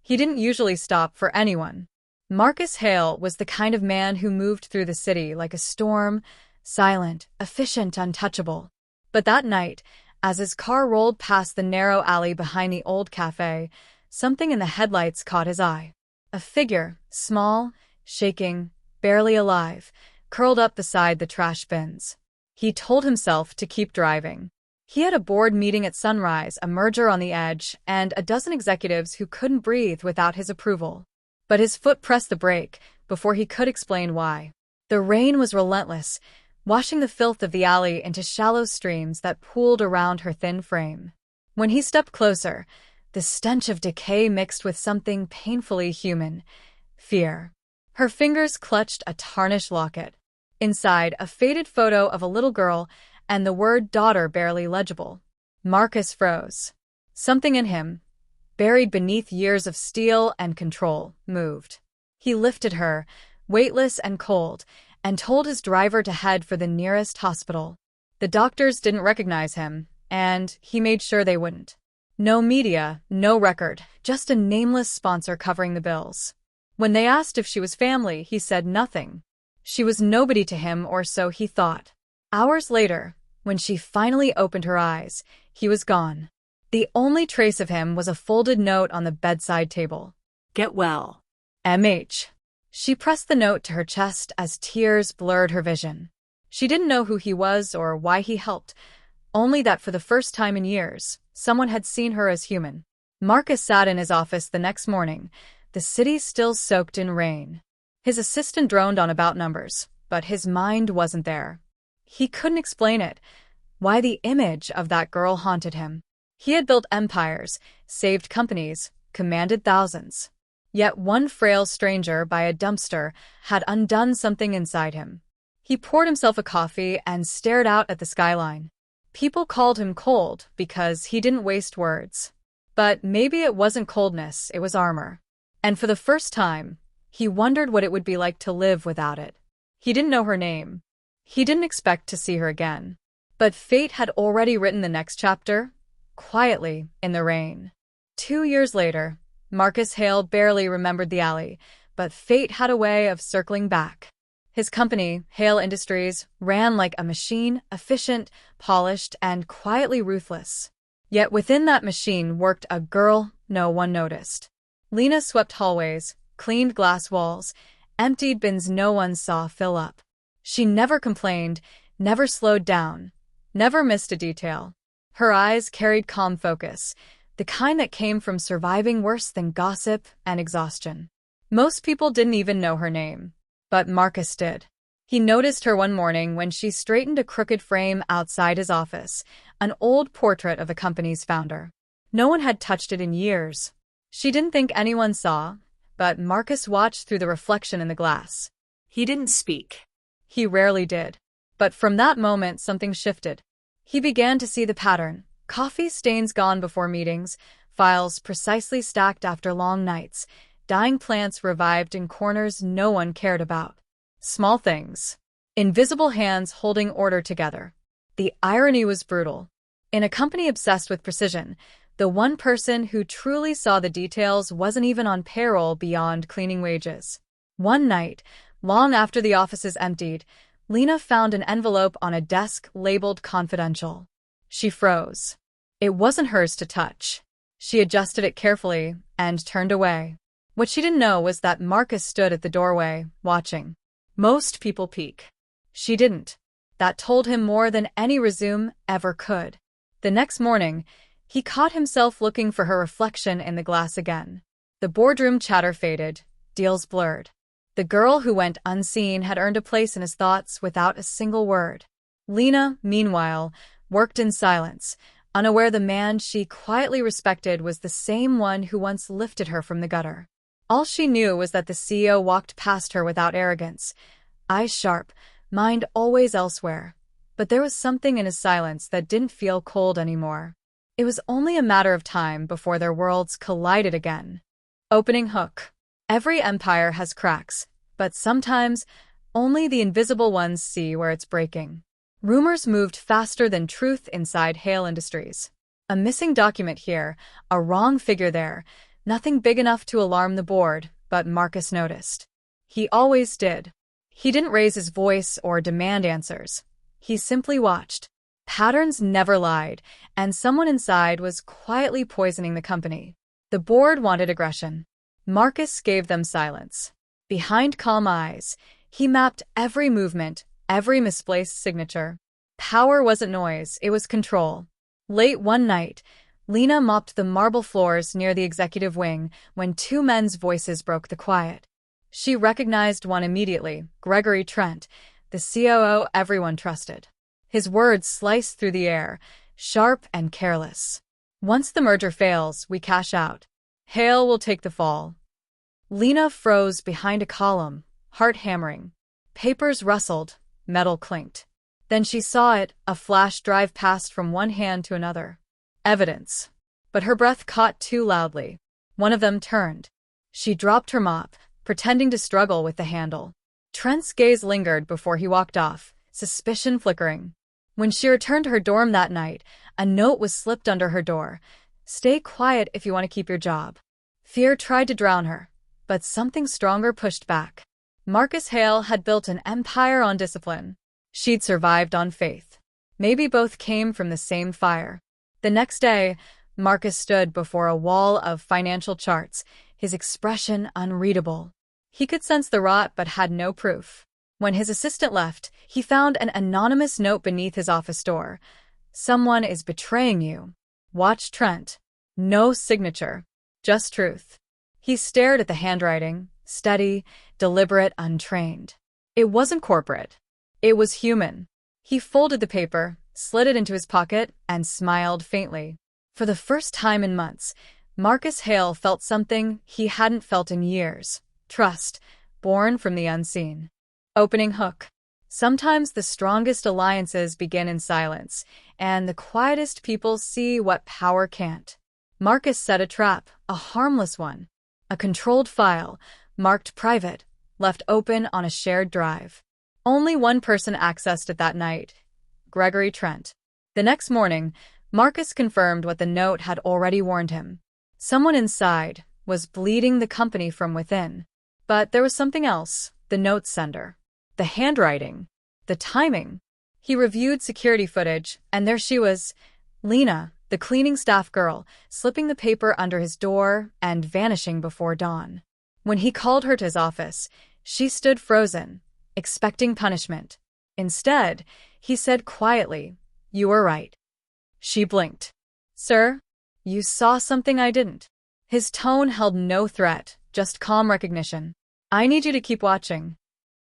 He didn't usually stop for anyone. Marcus Hale was the kind of man who moved through the city like a storm, silent, efficient, untouchable. But that night, as his car rolled past the narrow alley behind the old cafe, something in the headlights caught his eye. A figure, small, shaking, barely alive, curled up beside the trash bins. He told himself to keep driving. He had a board meeting at sunrise, a merger on the edge, and a dozen executives who couldn't breathe without his approval. But his foot pressed the brake before he could explain why. The rain was relentless, washing the filth of the alley into shallow streams that pooled around her thin frame. When he stepped closer, the stench of decay mixed with something painfully human, fear. Her fingers clutched a tarnished locket. Inside, a faded photo of a little girl and the word daughter barely legible. Marcus froze. Something in him, buried beneath years of steel and control, moved. He lifted her, weightless and cold, and told his driver to head for the nearest hospital. The doctors didn't recognize him, and he made sure they wouldn't. No media, no record, just a nameless sponsor covering the bills. When they asked if she was family, he said nothing. She was nobody to him, or so he thought. Hours later, when she finally opened her eyes, he was gone. The only trace of him was a folded note on the bedside table. Get well. M.H. She pressed the note to her chest as tears blurred her vision. She didn't know who he was or why he helped, only that for the first time in years, someone had seen her as human. Marcus sat in his office the next morning, the city still soaked in rain. His assistant droned on about numbers, but his mind wasn't there. He couldn't explain it, why the image of that girl haunted him. He had built empires, saved companies, commanded thousands. Yet one frail stranger by a dumpster had undone something inside him. He poured himself a coffee and stared out at the skyline. People called him cold because he didn't waste words. But maybe it wasn't coldness, it was armor. And for the first time, he wondered what it would be like to live without it. He didn't know her name. He didn't expect to see her again. But fate had already written the next chapter, quietly, in the rain. 2 years later, Marcus Hale barely remembered the alley, but fate had a way of circling back. His company, Hale Industries, ran like a machine, efficient, polished, and quietly ruthless. Yet within that machine worked a girl no one noticed. Lena swept hallways, cleaned glass walls, emptied bins no one saw fill up. She never complained, never slowed down, never missed a detail. Her eyes carried calm focus, the kind that came from surviving worse than gossip and exhaustion. Most people didn't even know her name, but Marcus did. He noticed her one morning when she straightened a crooked frame outside his office, an old portrait of the company's founder. No one had touched it in years. She didn't think anyone saw, but Marcus watched through the reflection in the glass. He didn't speak. He rarely did. But from that moment, something shifted. He began to see the pattern. Coffee stains gone before meetings, files precisely stacked after long nights, dying plants revived in corners no one cared about. Small things. Invisible hands holding order together. The irony was brutal. In a company obsessed with precision, the one person who truly saw the details wasn't even on payroll beyond cleaning wages. One night, long after the offices emptied, Lena found an envelope on a desk labeled confidential. She froze. It wasn't hers to touch. She adjusted it carefully and turned away. What she didn't know was that Marcus stood at the doorway, watching. Most people peek. She didn't. That told him more than any resume ever could. The next morning, he caught himself looking for her reflection in the glass again. The boardroom chatter faded, deals blurred. The girl who went unseen had earned a place in his thoughts without a single word. Lena, meanwhile, worked in silence, unaware the man she quietly respected was the same one who once lifted her from the gutter. All she knew was that the CEO walked past her without arrogance, eyes sharp, mind always elsewhere. But there was something in his silence that didn't feel cold anymore. It was only a matter of time before their worlds collided again. Opening hook. Every empire has cracks, but sometimes only the invisible ones see where it's breaking. Rumors moved faster than truth inside Hale Industries. A missing document here, a wrong figure there, Nothing big enough to alarm the board, but Marcus noticed. He always did. He didn't raise his voice or demand answers. He simply watched. Patterns never lied, and someone inside was quietly poisoning the company. The board wanted aggression. Marcus gave them silence. Behind calm eyes, he mapped every movement, every misplaced signature. Power wasn't noise, it was control. Late one night, Lena mopped the marble floors near the executive wing when two men's voices broke the quiet. She recognized one immediately, Gregory Trent, the COO everyone trusted. His words sliced through the air, sharp and careless. Once the merger fails, we cash out. Hale will take the fall. Lena froze behind a column, heart hammering. Papers rustled, metal clinked. Then she saw it, a flash drive passed from one hand to another. Evidence. But her breath caught too loudly. One of them turned. She dropped her mop, pretending to struggle with the handle. Trent's gaze lingered before he walked off, suspicion flickering. When she returned to her dorm that night, a note was slipped under her door. Stay quiet if you want to keep your job. Fear tried to drown her, but something stronger pushed back. Marcus Hale had built an empire on discipline. She'd survived on faith. Maybe both came from the same fire. The next day, Marcus stood before a wall of financial charts, his expression unreadable. He could sense the rot but had no proof. When his assistant left, he found an anonymous note beneath his office door. Someone is betraying you. Watch Trent. No signature. Just truth. He stared at the handwriting, steady, deliberate, untrained. It wasn't corporate. It was human. He folded the paper, slid it into his pocket, and smiled faintly. For the first time in months, Marcus Hale felt something he hadn't felt in years. Trust, born from the unseen. Opening hook. Sometimes the strongest alliances begin in silence, and the quietest people see what power can't. Marcus set a trap, a harmless one. A controlled file, marked private, left open on a shared drive. Only one person accessed it that night, Gregory Trent. The next morning, Marcus confirmed what the note had already warned him. Someone inside was bleeding the company from within. But there was something else, the note's sender. The handwriting. The timing. He reviewed security footage, and there she was, Lena, the cleaning staff girl, slipping the paper under his door and vanishing before dawn. When he called her to his office, she stood frozen, expecting punishment. Instead, he said quietly, "You were right." She blinked. "Sir, you saw something I didn't." His tone held no threat, just calm recognition. "I need you to keep watching."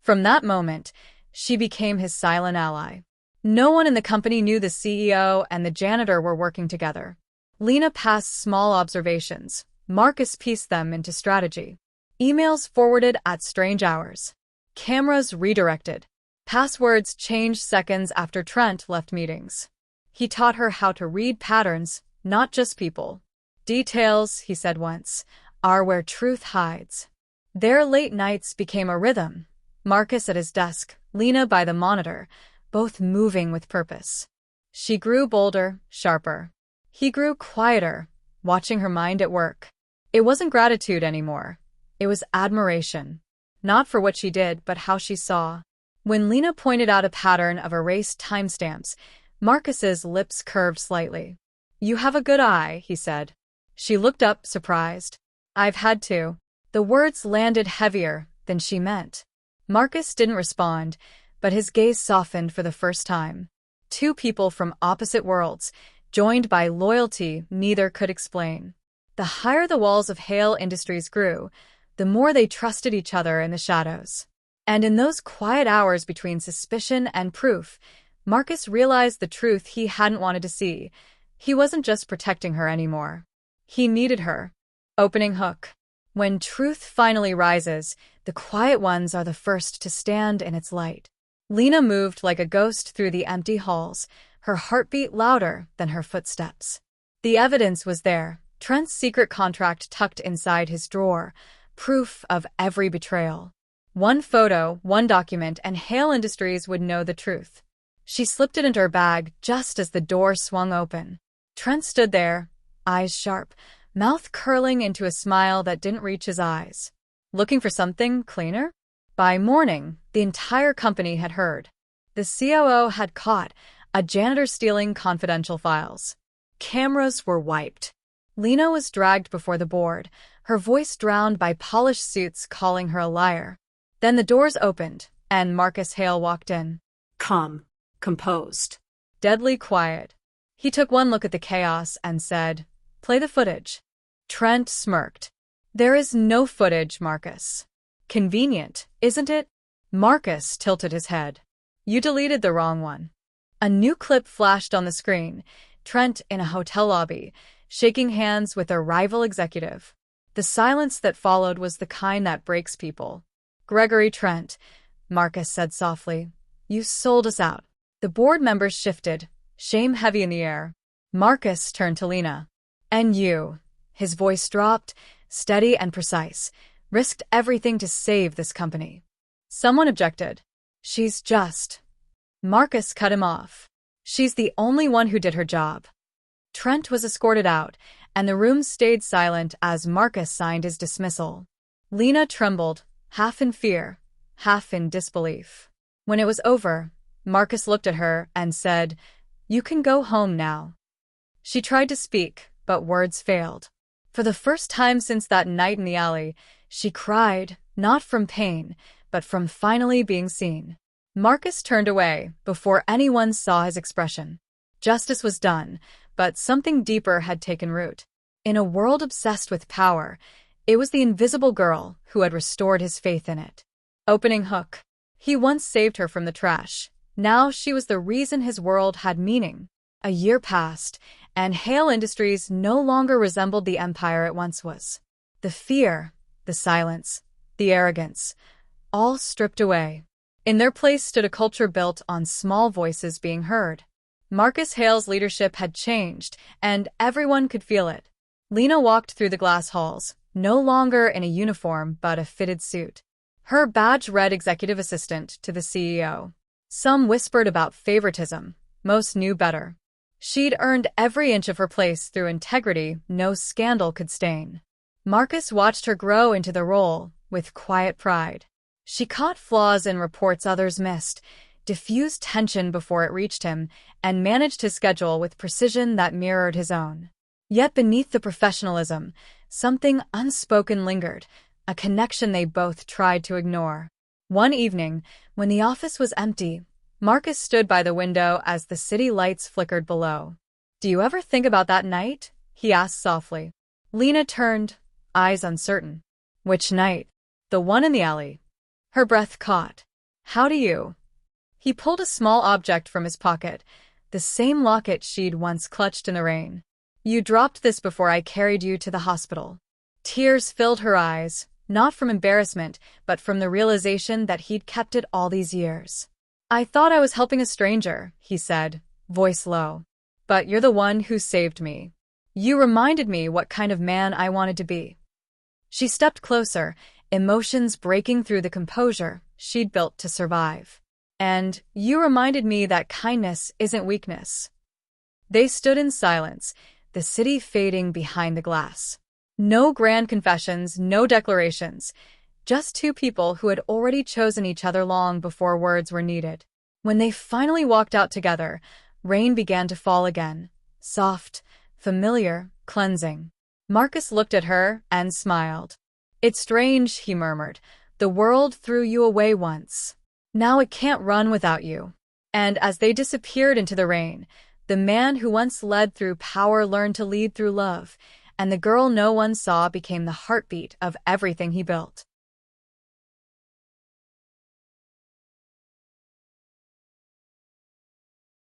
From that moment, she became his silent ally. No one in the company knew the CEO and the janitor were working together. Lena passed small observations. Marcus pieced them into strategy. Emails forwarded at strange hours. Cameras redirected. Passwords changed seconds after Trent left meetings. He taught her how to read patterns, not just people. "Details," he said once, "are where truth hides." Their late nights became a rhythm. Marcus at his desk, Lena by the monitor, both moving with purpose. She grew bolder, sharper. He grew quieter, watching her mind at work. It wasn't gratitude anymore. It was admiration. Not for what she did, but how she saw. When Lena pointed out a pattern of erased timestamps, Marcus's lips curved slightly. "You have a good eye," he said. She looked up, surprised. "I've had to." The words landed heavier than she meant. Marcus didn't respond, but his gaze softened for the first time. Two people from opposite worlds, joined by loyalty neither could explain. The higher the walls of Hale Industries grew, the more they trusted each other in the shadows. And in those quiet hours between suspicion and proof, Marcus realized the truth he hadn't wanted to see. He wasn't just protecting her anymore. He needed her. Opening hook. When truth finally rises, the quiet ones are the first to stand in its light. Lena moved like a ghost through the empty halls, her heartbeat louder than her footsteps. The evidence was there, Trent's secret contract tucked inside his drawer, proof of every betrayal. One photo, one document, and Hale Industries would know the truth. She slipped it into her bag just as the door swung open. Trent stood there, eyes sharp, mouth curling into a smile that didn't reach his eyes. Looking for something cleaner? By morning, the entire company had heard. The COO had caught a janitor stealing confidential files. Cameras were wiped. Lena was dragged before the board, her voice drowned by polished suits calling her a liar. Then the doors opened, and Marcus Hale walked in. Calm, composed. Deadly quiet. He took one look at the chaos and said, "Play the footage." Trent smirked. "There is no footage, Marcus." "Convenient, isn't it?" Marcus tilted his head. "You deleted the wrong one." A new clip flashed on the screen, Trent in a hotel lobby, shaking hands with a rival executive. The silence that followed was the kind that breaks people. "Gregory Trent," Marcus said softly, "you sold us out." The board members shifted, shame heavy in the air. Marcus turned to Lena. "And you," his voice dropped, steady and precise, "risked everything to save this company." Someone objected. "She's just..." Marcus cut him off. "She's the only one who did her job." Trent was escorted out, and the room stayed silent as Marcus signed his dismissal. Lena trembled, half in fear, half in disbelief. When it was over, Marcus looked at her and said, "You can go home now." She tried to speak, but words failed. For the first time since that night in the alley, she cried, not from pain, but from finally being seen. Marcus turned away before anyone saw his expression. Justice was done, but something deeper had taken root. In a world obsessed with power, it was the invisible girl who had restored his faith in it. Opening hook. He once saved her from the trash. Now she was the reason his world had meaning. A year passed, and Hale Industries no longer resembled the empire it once was. The fear, the silence, the arrogance, all stripped away. In their place stood a culture built on small voices being heard. Marcus Hale's leadership had changed, and everyone could feel it. Lena walked through the glass halls, no longer in a uniform but a fitted suit. Her badge read executive assistant to the CEO. Some whispered about favoritism, most knew better. She'd earned every inch of her place through integrity no scandal could stain. Marcus watched her grow into the role with quiet pride. She caught flaws in reports others missed, diffused tension before it reached him, and managed his schedule with precision that mirrored his own. Yet beneath the professionalism, something unspoken lingered, a connection they both tried to ignore. One evening, when the office was empty, Marcus stood by the window as the city lights flickered below. "Do you ever think about that night?" he asked softly. Lena turned, eyes uncertain. "Which night?" "The one in the alley." Her breath caught. "How do you?" He pulled a small object from his pocket, the same locket she'd once clutched in the rain. "You dropped this before I carried you to the hospital." Tears filled her eyes, not from embarrassment, but from the realization that he'd kept it all these years. "I thought I was helping a stranger," he said, voice low. "But you're the one who saved me. You reminded me what kind of man I wanted to be." She stepped closer, emotions breaking through the composure she'd built to survive. "And you reminded me that kindness isn't weakness." They stood in silence, the city fading behind the glass. No grand confessions, no declarations, just two people who had already chosen each other long before words were needed. When they finally walked out together, rain began to fall again, soft, familiar, cleansing. Marcus looked at her and smiled. "It's strange," he murmured. "The world threw you away once. Now it can't run without you." And as they disappeared into the rain, the man who once led through power learned to lead through love, and the girl no one saw became the heartbeat of everything he built.